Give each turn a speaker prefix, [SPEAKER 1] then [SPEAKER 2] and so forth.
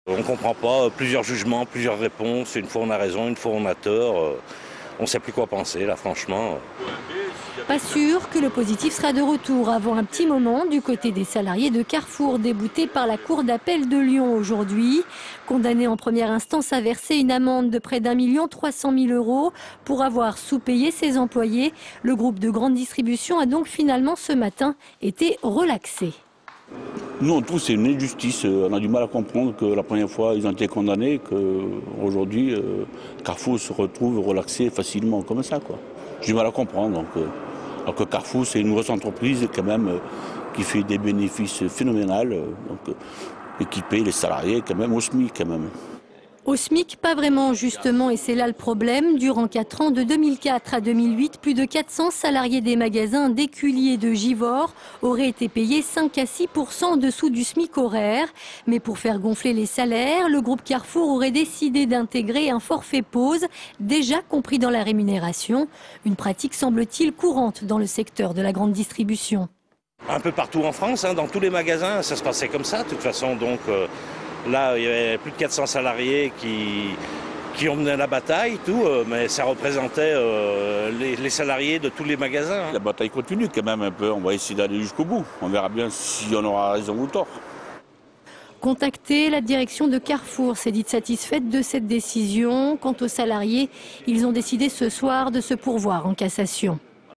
[SPEAKER 1] On ne comprend pas, plusieurs jugements, plusieurs réponses, une fois on a raison, une fois on a tort. On ne sait plus quoi penser là franchement.
[SPEAKER 2] Pas sûr que le positif sera de retour avant un petit moment du côté des salariés de Carrefour déboutés par la Cour d'appel de Lyon aujourd'hui. Condamnés en première instance à verser une amende de près d'1 300 000 € pour avoir sous-payé ses employés, le groupe de grande distribution a donc finalement ce matin été relaxé.
[SPEAKER 3] Nous, on trouve que c'est une injustice. On a du mal à comprendre que la première fois, ils ont été condamnés, qu'aujourd'hui, Carrefour se retrouve relaxé facilement comme ça, quoi. J'ai du mal à comprendre. Alors que Carrefour, c'est une grosse entreprise quand même qui fait des bénéfices phénoménaux, et qui paye les salariés quand même au SMIC quand même.
[SPEAKER 2] Au SMIC, pas vraiment justement, et c'est là le problème. Durant 4 ans, de 2004 à 2008, plus de 400 salariés des magasins d'Écully et de Givors auraient été payés 5 à 6% en dessous du SMIC horaire. Mais pour faire gonfler les salaires, le groupe Carrefour aurait décidé d'intégrer un forfait pause déjà compris dans la rémunération. Une pratique semble-t-il courante dans le secteur de la grande distribution.
[SPEAKER 1] Un peu partout en France, dans tous les magasins, ça se passait comme ça de toute façon. Donc là, il y avait plus de 400 salariés qui ont mené la bataille, mais ça représentait les salariés de tous les magasins.
[SPEAKER 3] La bataille continue quand même un peu, on va essayer d'aller jusqu'au bout. On verra bien si on aura raison ou tort.
[SPEAKER 2] Contactée, la direction de Carrefour s'est dite satisfaite de cette décision. Quant aux salariés, ils ont décidé ce soir de se pourvoir en cassation.